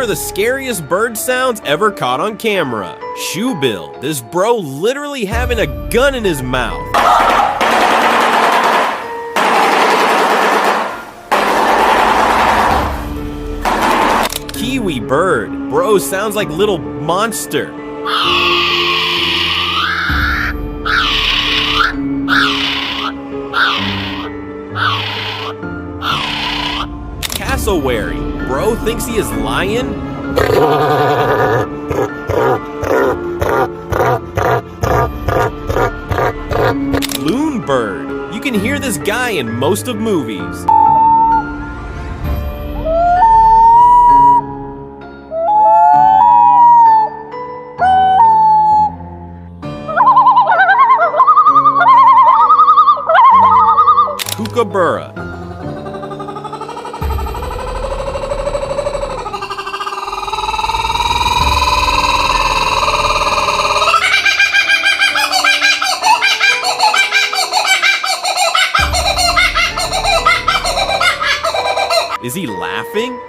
are the scariest bird sounds ever caught on camera. Shoebill, this bro literally having a gun in his mouth. Kiwi bird, bro sounds like little monster. Cassowary, bro thinks he is lying. Loon bird, you can hear this guy in most of movies. Kookaburra. Is he laughing?